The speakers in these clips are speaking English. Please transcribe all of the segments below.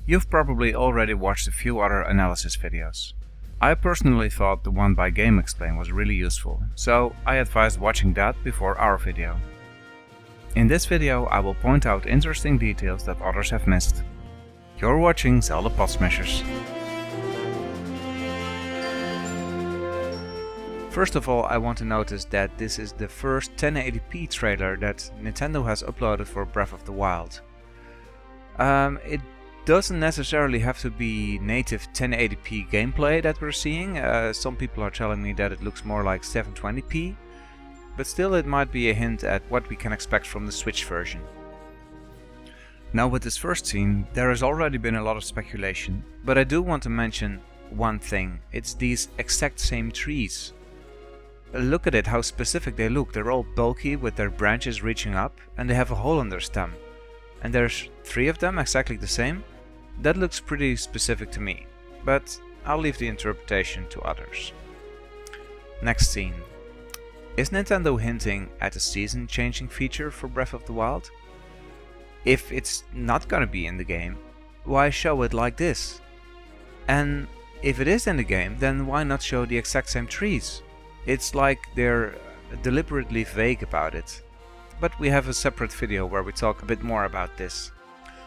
You've probably already watched a few other analysis videos. I personally thought the one by GameXplain was really useful, so I advised watching that before our video. In this video I will point out interesting details that others have missed. You're watching Zelda Pod Smashers. First of all, I want to notice that this is the first 1080p trailer that Nintendo has uploaded for Breath of the Wild. It doesn't necessarily have to be native 1080p gameplay that we're seeing. Some people are telling me that it looks more like 720p, but still it might be a hint at what we can expect from the Switch version. Now with this first scene, there has already been a lot of speculation, but I do want to mention one thing. It's these exact same trees. Look at it, how specific they look. They're all bulky with their branches reaching up, and they have a hole in their stem. And there's 3 of them exactly the same. That looks pretty specific to me, but I'll leave the interpretation to others. Next scene. Is Nintendo hinting at a season-changing feature for Breath of the Wild? If it's not gonna be in the game, why show it like this? And if it is in the game, then why not show the exact same trees? It's like they're deliberately vague about it. But we have a separate video where we talk a bit more about this.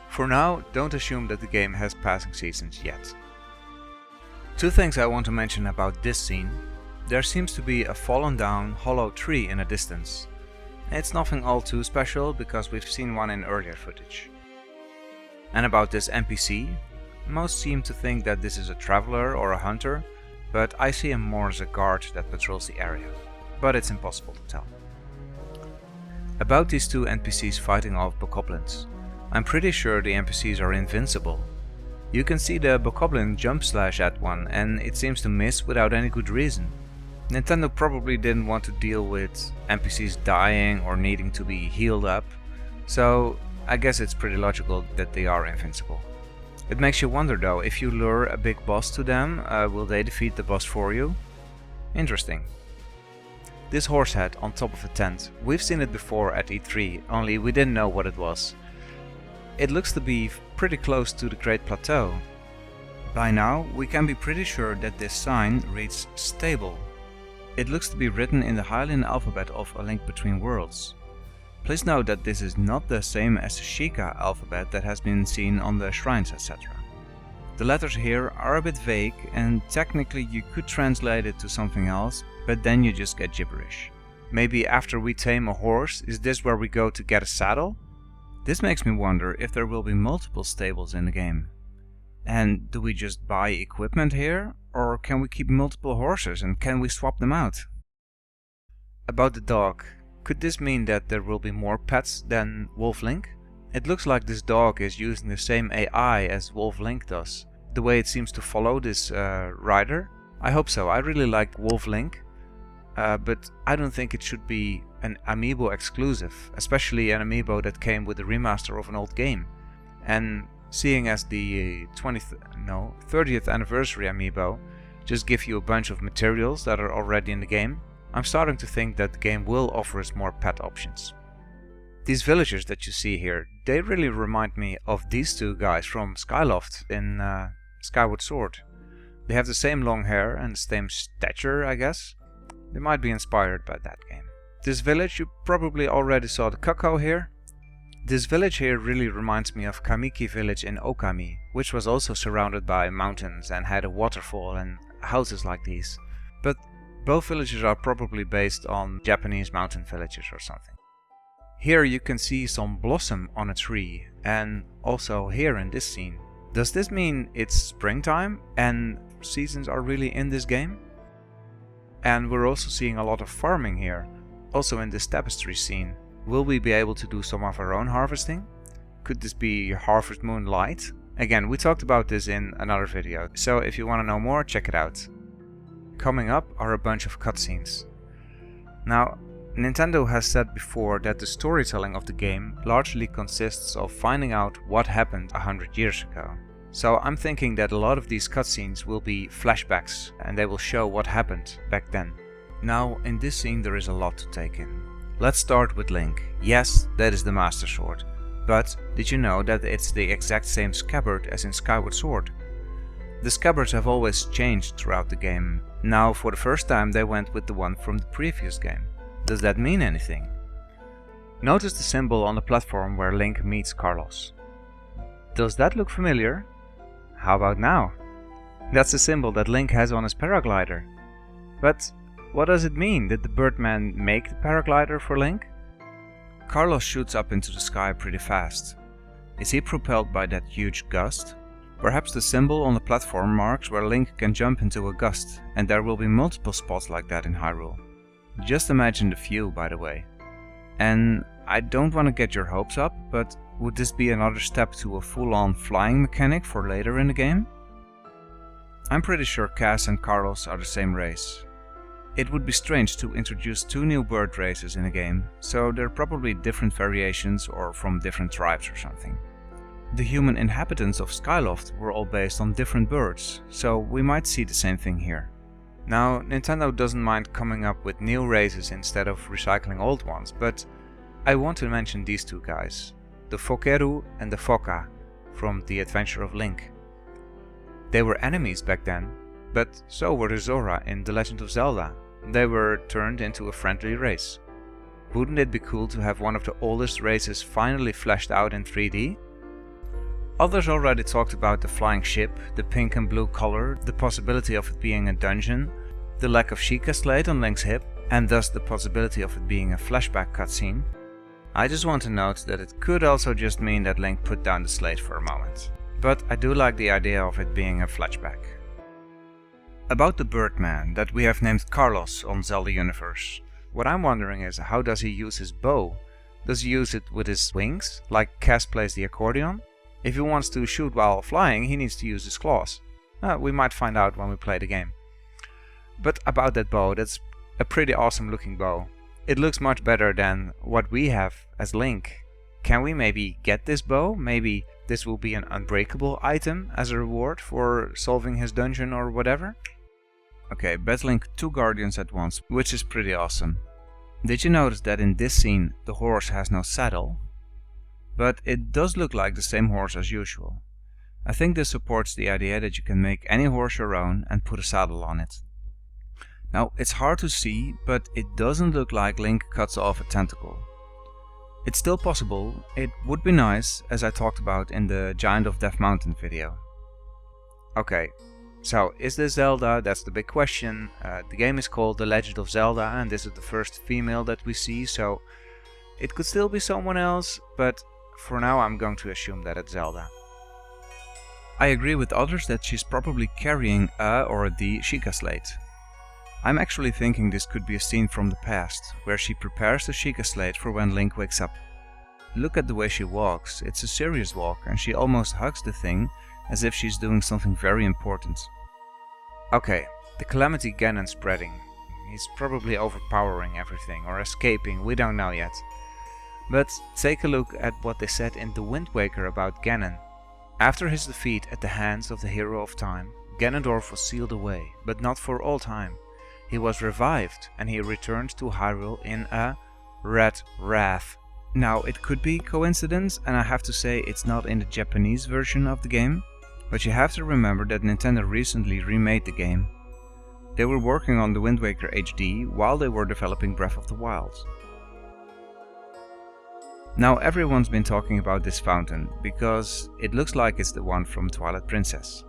For now, don't assume that the game has passing seasons yet. 2 things I want to mention about this scene. There seems to be a fallen down hollow tree in the distance. It's nothing all too special because we've seen one in earlier footage. And about this NPC, most seem to think that this is a traveler or a hunter, but I see him more as a guard that patrols the area. But it's impossible to tell. About these 2 NPCs fighting off bokoblins. I'm pretty sure the NPCs are invincible. You can see the bokoblin jump slash at one and it seems to miss without any good reason. Nintendo probably didn't want to deal with NPCs dying or needing to be healed up, so I guess it's pretty logical that they are invincible. It makes you wonder though, if you lure a big boss to them, will they defeat the boss for you? Interesting. This horse head on top of a tent, we've seen it before at E3, only we didn't know what it was. It looks to be pretty close to the Great Plateau. By now, we can be pretty sure that this sign reads stable. It looks to be written in the Hylian alphabet of A Link Between Worlds. Please note that this is not the same as the Sheikah alphabet that has been seen on the shrines, etc. The letters here are a bit vague and technically you could translate it to something else, but then you just get gibberish. Maybe after we tame a horse, is this where we go to get a saddle? This makes me wonder if there will be multiple stables in the game. And do we just buy equipment here? Or can we keep multiple horses and can we swap them out? About the dog. Could this mean that there will be more pets than Wolf Link? It looks like this dog is using the same AI as Wolf Link does. The way it seems to follow this rider. I hope so. I really like Wolf Link. But I don't think it should be an amiibo exclusive. Especially an amiibo that came with a remaster of an old game. And seeing as the 30th anniversary amiibo just give you a bunch of materials that are already in the game, I'm starting to think that the game will offer us more pet options. These villagers that you see here, they really remind me of these 2 guys from Skyloft in Skyward Sword. They have the same long hair and the same stature, I guess. They might be inspired by that game. This village, you probably already saw the cuckoo here. This village here really reminds me of Kamiki village in Okami, which was also surrounded by mountains and had a waterfall and houses like these. But both villages are probably based on Japanese mountain villages or something. Here you can see some blossom on a tree, and also here in this scene. Does this mean it's springtime and seasons are really in this game? And we're also seeing a lot of farming here, also in this tapestry scene. Will we be able to do some of our own harvesting? Could this be Harvest Moon Light? Again, we talked about this in another video, so if you want to know more, check it out. Coming up are a bunch of cutscenes. Now, Nintendo has said before that the storytelling of the game largely consists of finding out what happened 100 years ago. So I'm thinking that a lot of these cutscenes will be flashbacks and they will show what happened back then. Now, in this scene there is a lot to take in. Let's start with Link. Yes, that is the Master Sword. But did you know that it's the exact same scabbard as in Skyward Sword? The scabbards have always changed throughout the game. Now for the first time they went with the one from the previous game. Does that mean anything? Notice the symbol on the platform where Link meets Carlos. Does that look familiar? How about now? That's the symbol that Link has on his paraglider. But what does it mean? Did the Birdman make the paraglider for Link? Carlos shoots up into the sky pretty fast. Is he propelled by that huge gust? Perhaps the symbol on the platform marks where Link can jump into a gust, and there will be multiple spots like that in Hyrule. Just imagine the view, by the way. And I don't want to get your hopes up, but would this be another step to a full-on flying mechanic for later in the game? I'm pretty sure Cass and Carlos are the same race. It would be strange to introduce two new bird races in a game, so they're probably different variations or from different tribes or something. The human inhabitants of Skyloft were all based on different birds, so we might see the same thing here. Now, Nintendo doesn't mind coming up with new races instead of recycling old ones, but I want to mention these two guys, the Fokeru and the Foka, from The Adventure of Link. They were enemies back then, but so were the Zora in The Legend of Zelda. They were turned into a friendly race. Wouldn't it be cool to have one of the oldest races finally fleshed out in 3D? Others already talked about the flying ship, the pink and blue color, the possibility of it being a dungeon, the lack of Sheikah Slate on Link's hip, and thus the possibility of it being a flashback cutscene. I just want to note that it could also just mean that Link put down the slate for a moment. But I do like the idea of it being a flashback. About the Birdman that we have named Carlos on Zelda Universe. What I'm wondering is, how does he use his bow? Does he use it with his wings, like Cass plays the accordion? If he wants to shoot while flying, he needs to use his claws. We might find out when we play the game. But about that bow, that's a pretty awesome looking bow. It looks much better than what we have as Link. Can we maybe get this bow? Maybe this will be an unbreakable item as a reward for solving his dungeon or whatever? Okay, battling two guardians at once, which is pretty awesome. Did you notice that in this scene the horse has no saddle? But it does look like the same horse as usual. I think this supports the idea that you can make any horse your own and put a saddle on it. Now, it's hard to see, but it doesn't look like Link cuts off a tentacle. It's still possible. It would be nice, as I talked about in the Giant of Death Mountain video. Okay, so is this Zelda? That's the big question. The game is called The Legend of Zelda, and this is the first female that we see, so it could still be someone else, but for now I'm going to assume that it's Zelda. I agree with others that she's probably carrying a or the Sheikah Slate. I'm actually thinking this could be a scene from the past, where she prepares the Sheikah Slate for when Link wakes up. Look at the way she walks, it's a serious walk, and she almost hugs the thing as if she's doing something very important. Okay, the Calamity Ganon spreading. He's probably overpowering everything, or escaping, we don't know yet. But take a look at what they said in The Wind Waker about Ganon. After his defeat at the hands of the Hero of Time, Ganondorf was sealed away, but not for all time. He was revived, and he returned to Hyrule in a red wrath. Now, it could be coincidence, and I have to say it's not in the Japanese version of the game, but you have to remember that Nintendo recently remade the game. They were working on The Wind Waker HD while they were developing Breath of the Wild. Now everyone's been talking about this fountain, because it looks like it's the one from Twilight Princess.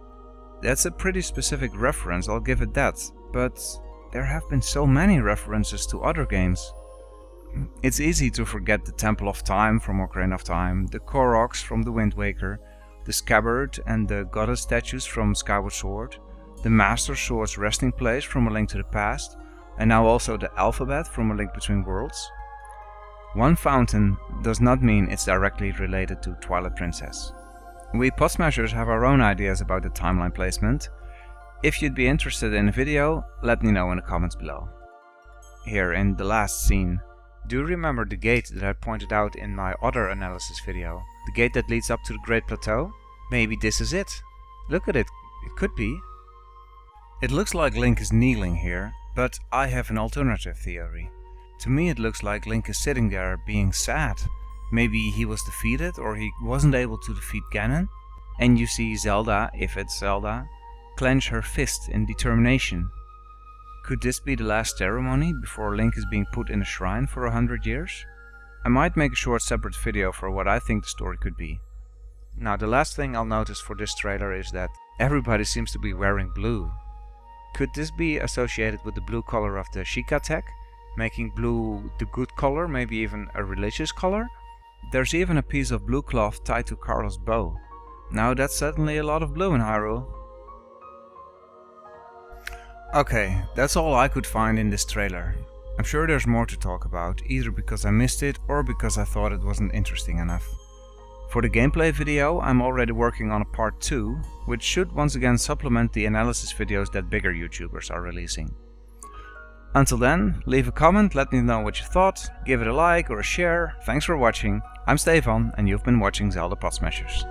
That's a pretty specific reference, I'll give it that, but there have been so many references to other games. It's easy to forget the Temple of Time from Ocarina of Time, the Koroks from The Wind Waker, the Scabbard and the Goddess statues from Skyward Sword, the Master Sword's resting place from A Link to the Past, and now also the alphabet from A Link Between Worlds. One fountain does not mean it's directly related to Twilight Princess. We pot smashers have our own ideas about the timeline placement. If you'd be interested in a video, let me know in the comments below. Here in the last scene, do you remember the gate that I pointed out in my other analysis video? The gate that leads up to the Great Plateau? Maybe this is it. Look at it, it could be. It looks like Link is kneeling here, but I have an alternative theory. To me it looks like Link is sitting there being sad. Maybe he was defeated or he wasn't able to defeat Ganon. And you see Zelda, if it's Zelda, clench her fist in determination. Could this be the last ceremony before Link is being put in a shrine for 100 years? I might make a short separate video for what I think the story could be. Now the last thing I'll notice for this trailer is that everybody seems to be wearing blue. Could this be associated with the blue color of the Sheikah tech, making blue the good color, maybe even a religious color? There's even a piece of blue cloth tied to Carlos' bow. Now that's certainly a lot of blue in Hyrule. Okay, that's all I could find in this trailer. I'm sure there's more to talk about, either because I missed it or because I thought it wasn't interesting enough. For the gameplay video, I'm already working on a part 2, which should once again supplement the analysis videos that bigger YouTubers are releasing. Until then, leave a comment, let me know what you thought, give it a like or a share. Thanks for watching, I'm Stefan and you've been watching Zelda Pot Smashers.